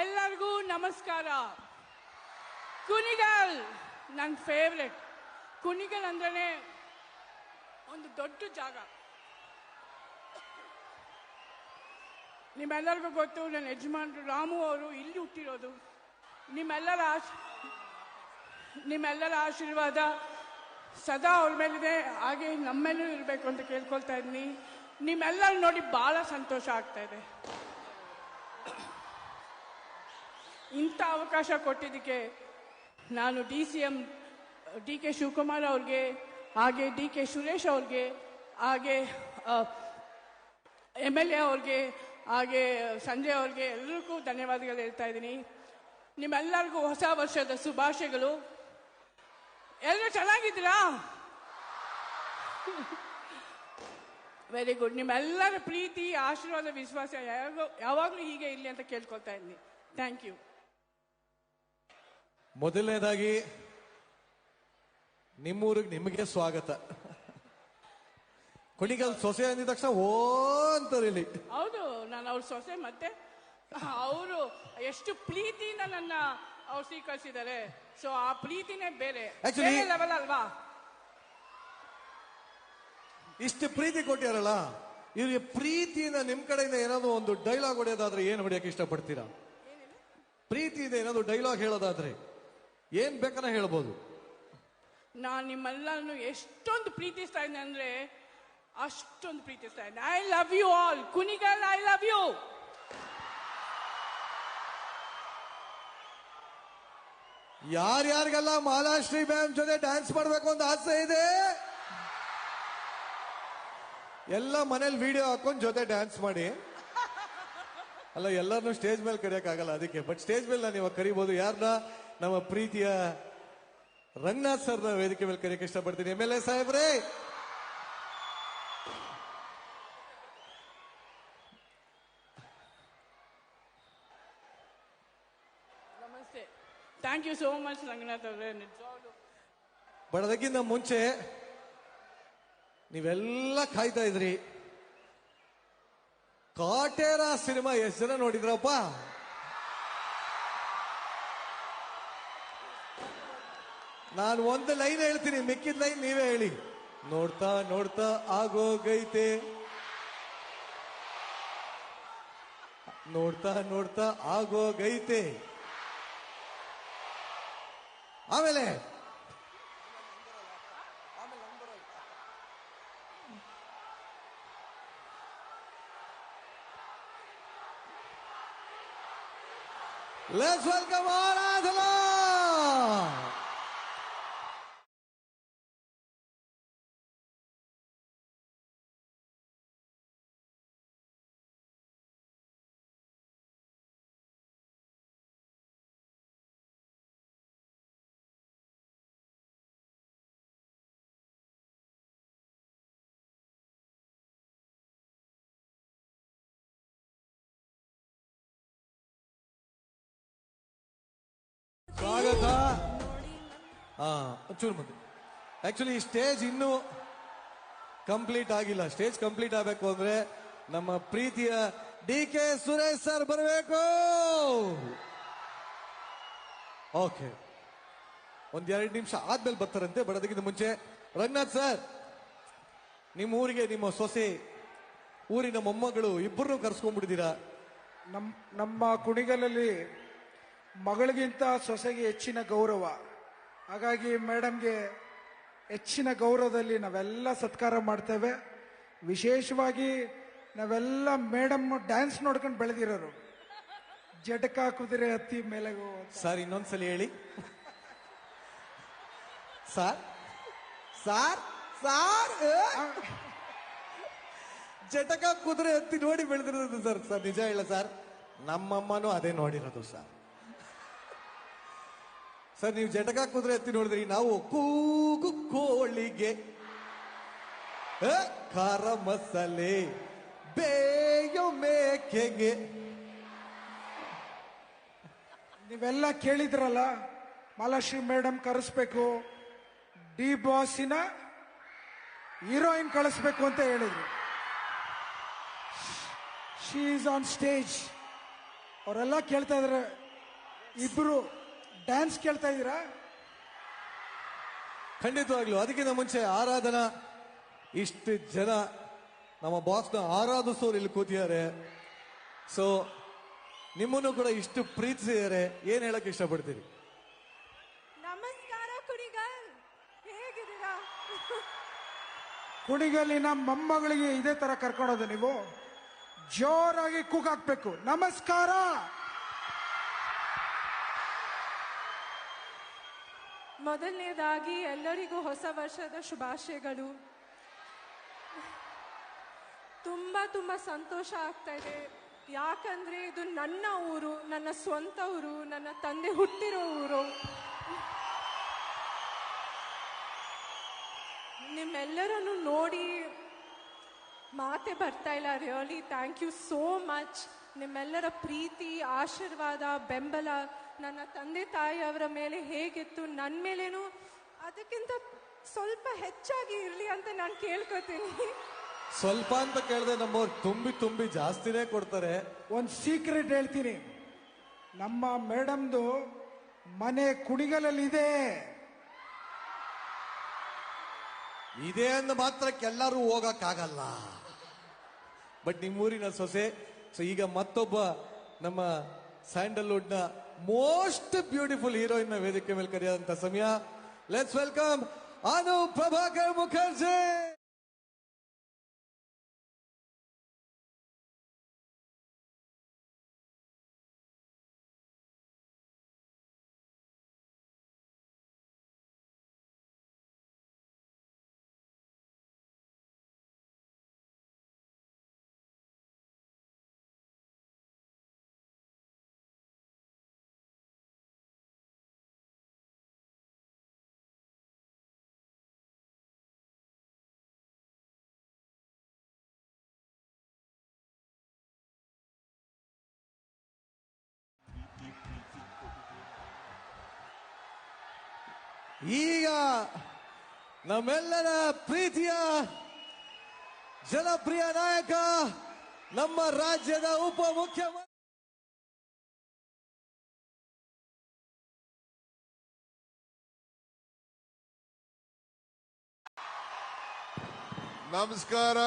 ಎಲ್ಲರಿಗೂ ನಮಸ್ಕಾರ. ಕುಣಿಗಲ್ ನನ್ನ ಫೇವ್ರೆಟ್. ಕುಣಿಗಲ್ ಅಂದ್ರೆ ಒಂದು ದೊಡ್ಡ ಜಾಗ. ನಿಮ್ಮೆಲ್ಲರಿಗೂ ಗೊತ್ತು, ನನ್ನ ಯಜಮಾನ್ರು ರಾಮು ಅವರು ಇಲ್ಲಿ ಹುಟ್ಟಿರೋದು. ನಿಮ್ಮೆಲ್ಲರ ಆಶೀರ್ವಾದ ಸದಾ ಅವ್ರ ಮೇಲಿದೆ, ಹಾಗೆ ನಮ್ಮೇಲೂ ಇರಬೇಕು ಅಂತ ಕೇಳ್ಕೊಳ್ತಾ ಇದ್ದೀನಿ. ನಿಮ್ಮೆಲ್ಲರೂ ನೋಡಿ ಬಹಳ ಸಂತೋಷ ಆಗ್ತಾ ಇದೆ. ಇಂಥ ಅವಕಾಶ ಕೊಟ್ಟಿದ್ದಕ್ಕೆ ನಾನು DCM DK ಶಿವಕುಮಾರ್ ಅವ್ರಿಗೆ, ಹಾಗೆ DK ಸುರೇಶ್ ಅವ್ರಿಗೆ, ಹಾಗೆ MLA ಅವ್ರಿಗೆ, ಹಾಗೆ ಸಂಜಯ್ ಅವ್ರಿಗೆ ಎಲ್ಲರಿಗೂ ಧನ್ಯವಾದಗಳು ಹೇಳ್ತಾ ಇದ್ದೀನಿ. ನಿಮ್ಮೆಲ್ಲರಿಗೂ ಹೊಸ ವರ್ಷದ ಶುಭಾಶಯಗಳು. ಎಲ್ಲರೂ ಚೆನ್ನಾಗಿದ್ದೀರಾ? Very good. ನಿಮ್ಮೆಲ್ಲರ ಪ್ರೀತಿ, ಆಶೀರ್ವಾದ, ವಿಶ್ವಾಸ ಯಾವಾಗಲೂ ಹೀಗೆ ಇರಲಿ ಅಂತ ಕೇಳ್ಕೊಳ್ತಾ ಇದ್ದೀನಿ. Thank you. ಮೊದಲನೇದಾಗಿ ನಿಮ್ಮೂರಿಗೆ ನಿಮಗೆ ಸ್ವಾಗತ. ಕುಣಿಗಲ್ ಸೊಸೆ ಅಂದಿದ ತಕ್ಷಣ ಓ ಅಂತಾರೆ. ಹೌದು, ನಾನು ಅವ್ರ ಸೊಸೆ. ಮತ್ತೆ ಅವರು ಎಷ್ಟು ಪ್ರೀತಿಯಿಂದ ನನ್ನ ಅವ್ರು ಸ್ವೀಕರಿಸಿದ್ದಾರೆ. ಸೊ ಆ ಪ್ರೀತಿನೇ ಬೇರೆ ಲೆವೆಲ್ ಅಲ್ವಾ? ಇಷ್ಟು ಪ್ರೀತಿ ಕೊಟ್ಟಿರಲ್ಲ, ಇವ್ರಿಗೆ ಪ್ರೀತಿಯಿಂದ ನಿಮ್ ಕಡೆಯಿಂದ ಏನಾದ್ರು ಒಂದು ಡೈಲಾಗ್ ಹೊಡೆಯೋದಾದ್ರೆ ಏನ್ ಹೊಡೆಯಕ್ಕೆ ಇಷ್ಟಪಡ್ತೀರಾ? ಪ್ರೀತಿಯಿಂದ ಏನಾದ್ರು ಡೈಲಾಗ್ ಹೇಳೋದಾದ್ರೆ ಏನ್ ಬೇಕನ್ನ ಹೇಳ್ಬೋದು. ನಾನು ನಿಮ್ಮೆಲ್ಲರನ್ನು ಎಷ್ಟೊಂದು ಪ್ರೀತಿಸ್ತಾ ಇದ್ದೀನಿ ಅಂದ್ರೆ ಅಷ್ಟೊಂದು ಪ್ರೀತಿಸ್ತಾ ಇದ್ದೀನಿ. I love you all. Kunigal, I love you. ಯಾರ್ಯಾರಿಗೆಲ್ಲ ಮಾಲಾಶ್ರೀ ಮ್ಯಾಮ್ ಜೊತೆ ಡ್ಯಾನ್ಸ್ ಮಾಡ್ಬೇಕು ಅಂತ ಆಸೆ ಇದೆ, ಎಲ್ಲ ಮನೇಲಿ ವಿಡಿಯೋ ಹಾಕೊಂಡು ಜೊತೆ ಡ್ಯಾನ್ಸ್ ಮಾಡಿ. ಅಲ್ಲ, ಎಲ್ಲರನ್ನೂ ಸ್ಟೇಜ್ ಮೇಲೆ ಕರೆಯಕ್ಕಾಗಲ್ಲ, ಅದಕ್ಕೆ. ಬಟ್ ಸ್ಟೇಜ್ ಮೇಲೆ ನಾನು ಇವಾಗ ಕರಿಬಹುದು. ಯಾರನ್ನ? ನಮ್ಮ ಪ್ರೀತಿಯ ರಂಗನಾಥ್ ಸರ್ನ ವೇದಿಕೆ ಮೇಲೆ ಕರೆಯಕ್ಕೆ ಇಷ್ಟಪಡ್ತೀನಿ. MLA ಸಾಹೇಬ್ರೇ, ನಮಸ್ತೆ. Thank you so much Ranganath ಅವರೇ. ನಿಜವಾಗ್ಲೂ ಬಟ್ ಅದಕ್ಕಿಂತ ಮುಂಚೆ ನೀವೆಲ್ಲ ಕಾಯ್ತಾ ಇದ್ರಿ. ಕಾಟೇರ ಸಿನಿಮಾ ಎಷ್ಟು ಜನ ನೋಡಿದ್ರಪ್ಪ? ನಾನು ಒಂದು ಲೈನ್ ಹೇಳ್ತೀನಿ, ಮಿಕ್ಕಿದ ಲೈನ್ ನೀವೇ ಹೇಳಿ. ನೋಡ್ತಾ ನೋಡ್ತಾ ಆಗೋಗೈತೆ, ನೋಡ್ತಾ ನೋಡ್ತಾ ಆಗೋಗೈತೆ. ಆಮೇಲೆ let's welcome Aradhana. ಸ್ವಾಗತ. ಒಂಚೂರು ಮುಂದೆ. ಆಕ್ಚುಲಿ ಈ ಸ್ಟೇಜ್ ಇನ್ನೂ ಕಂಪ್ಲೀಟ್ ಆಗಿಲ್ಲ. ಸ್ಟೇಜ್ ಕಂಪ್ಲೀಟ್ ಆಗಬೇಕು ಅಂದ್ರೆ ನಮ್ಮ ಪ್ರೀತಿಯ DK ಸುರೇಶ್ ಸರ್ ಬರಬೇಕು. ಓಕೆ, ಒಂದೆರಡು ನಿಮಿಷ ಆದ್ಮೇಲೆ ಬರ್ತಾರಂತೆ. ಬರೋದಕ್ಕಿಂತ ಮುಂಚೆ ರಂಗನಾಥ್ ಸರ್, ನಿಮ್ಮ ಊರಿಗೆ ನಿಮ್ಮ ಸೊಸೆ, ಊರಿನ ಮೊಮ್ಮಗಳು ಇಬ್ಬರನ್ನು ಕರ್ಸ್ಕೊಂಡ್ಬಿಟ್ಟಿದ್ದೀರಾ. ನಮ್ಮ ಕುಣಿಗಲಲ್ಲಿ ಮಗಳಿಗಿಂತ ಸೊಸೆಗೆ ಹೆಚ್ಚಿನ ಗೌರವ. ಹಾಗಾಗಿ ಮೇಡಮ್ಗೆ ಹೆಚ್ಚಿನ ಗೌರವದಲ್ಲಿ ನಾವೆಲ್ಲ ಸತ್ಕಾರ ಮಾಡ್ತೇವೆ. ವಿಶೇಷವಾಗಿ ನಾವೆಲ್ಲ ಮೇಡಮ್ ಡ್ಯಾನ್ಸ್ ನೋಡ್ಕೊಂಡು ಬೆಳೆದಿರೋರು. ಜಟಕ ಕುದುರೆ ಹತ್ತಿ ಮೇಲೆ. ಸರ್ ಇನ್ನೊಂದ್ಸಲಿ ಹೇಳಿ. ಸಾರ್ ಸಾರ್ ಸಾರ್ ಜಟಕ ಕುದುರೆ ಹತ್ತಿ ನೋಡಿ ಬೆಳೆದಿರೋದು ಸರ್. ಸರ್ ನಿಜ ಹೇಳ ಸರ್, ನಮ್ಮಮ್ಮನೂ ಅದೇ ನೋಡಿರೋದು ಸರ್. ಸರ್ ನೀವು ಜಟಕ ಕುದುರೆ ಎತ್ತಿ ನೋಡಿದ್ರಿ, ನಾವು ಕೂಗು ಕೋಳಿಗೆ ಖಾರ ಮಸಾಲೆ ಬೇಯೋ ಮೇಕೆಗೆ. ನೀವೆಲ್ಲ ಕೇಳಿದ್ರಲ್ಲ, ಮಾಲಾಶ್ರೀ ಮೇಡಮ್ ಕರೆಸ್ಬೇಕು, ಡಿ ಬಾಸಿನ ಹೀರೋಯಿನ್ ಕಳಿಸ್ಬೇಕು ಅಂತ ಹೇಳಿದ್ರು. She is on stage. ಅವರೆಲ್ಲ ಕೇಳ್ತಾ ಇದಾರೆ, ಇಬ್ರು ಡ್ಯಾನ್ಸ್ ಕೇಳ್ತಾ ಇದ್ದೀರಾ? ಖಂಡಿತವಾಗ್ಲು. ಅದಕ್ಕಿಂತ ಮುಂಚೆ ಆರಾಧನಾ, ಇಷ್ಟು ಜನ ನಮ್ಮ ಬಾಸ್ನ ಆರಾಧಿಸೋರು ಇಲ್ಲಿ ಕೂತಿದ್ದಾರೆ. ಸೊ ನಿಮ್ಮನ್ನು ಕೂಡ ಇಷ್ಟು ಪ್ರೀತಿಸಿದ್ದಾರೆ, ಏನ್ ಹೇಳಕ್ ಇಷ್ಟಪಡ್ತೀರಿ? ನಮಸ್ಕಾರ ಕುಣಿಗಲ್, ಹೇಗಿದ್ದೀರಾ? ಕುಣಿಗಲ್ಲಿನ ಮೊಮ್ಮಗಳಿಗೆ ಇದೇ ತರ ಕರ್ಕೊಳೋದು ನೀವು? ಜೋರಾಗಿ ಕೂಗ್ ಹಾಕ್ಬೇಕು, ನಮಸ್ಕಾರ. ಮೊದಲನೇದಾಗಿ ಎಲ್ಲರಿಗೂ ಹೊಸ ವರ್ಷದ ಶುಭಾಶಯಗಳು. ತುಂಬಾ ತುಂಬಾ ಸಂತೋಷ ಆಗ್ತಾ ಇದೆ, ಯಾಕಂದ್ರೆ ಇದು ನನ್ನ ಊರು, ನನ್ನ ಸ್ವಂತ ಊರು, ನನ್ನ ತಂದೆ ಹುಟ್ಟಿರೋ ಊರು. ನಿಮ್ಮೆಲ್ಲರನ್ನು ನೋಡಿ ಮಾತೆ ಬರ್ತಾ ಇಲ್ಲ. Really thank you so much. ನಿಮ್ಮೆಲ್ಲರ ಪ್ರೀತಿ, ಆಶೀರ್ವಾದ, ಬೆಂಬಲ ನನ್ನ ತಂದೆ ತಾಯಿಯವರ ಮೇಲೆ ಹೇಗಿತ್ತು, ನನ್ನ ಮೇಲೇನು ಅದಕ್ಕಿಂತ ಸ್ವಲ್ಪ ಹೆಚ್ಚಾಗಿ ಇರಲಿ ಅಂತ ನಾನು ಕೇಳ್ಕೊತೀನಿ. ಸ್ವಲ್ಪ ಅಂತ ಕೇಳಿದ್ರೆ ನಮ್ಮವ್ರು ತುಂಬಿ ತುಂಬಿ ಜಾಸ್ತಿನೇ ಕೊಡ್ತಾರೆ. ಒಂದು ಸೀಕ್ರೆಟ್ ಹೇಳ್ತೀನಿ, ನಮ್ಮ ಮೇಡಮ್ದು ಮನೆ ಕುಣಿಗಲಲ್ಲಿ ಇದೆ. ಇದೇ ಅಂದ ಮಾತ್ರಕ್ಕೆ ಎಲ್ಲರೂ ಹೋಗಕ್ಕಾಗಲ್ಲ. ಬಟ್ ನಿಮ್ಮೂರಿನ ಸೊಸೆ. ಸೊ ಈಗ ಮತ್ತೊಬ್ಬ ನಮ್ಮ ಸ್ಯಾಂಡಲ್ವುಡ್ ನ ಮೋಸ್ಟ್ ಬ್ಯೂಟಿಫುಲ್ ಹೀರೋಯಿನ್ ನ ವೇದಿಕೆ ಮೇಲೆ ಕರೆಯುವಂತ ಸಮಯ. ಲೆಟ್ಸ್ ವೆಲ್ಕಮ್ ಅನು ಪ್ರಭಾಕರ್ ಮುಖರ್ಜಿ. ಈಗ ನಮ್ಮೆಲ್ಲರ ಪ್ರೀತಿಯ ಜನಪ್ರಿಯ ನಾಯಕ, ನಮ್ಮ ರಾಜ್ಯದ ಉಪಮುಖ್ಯಮಂತ್ರಿ ನಮಸ್ಕಾರ.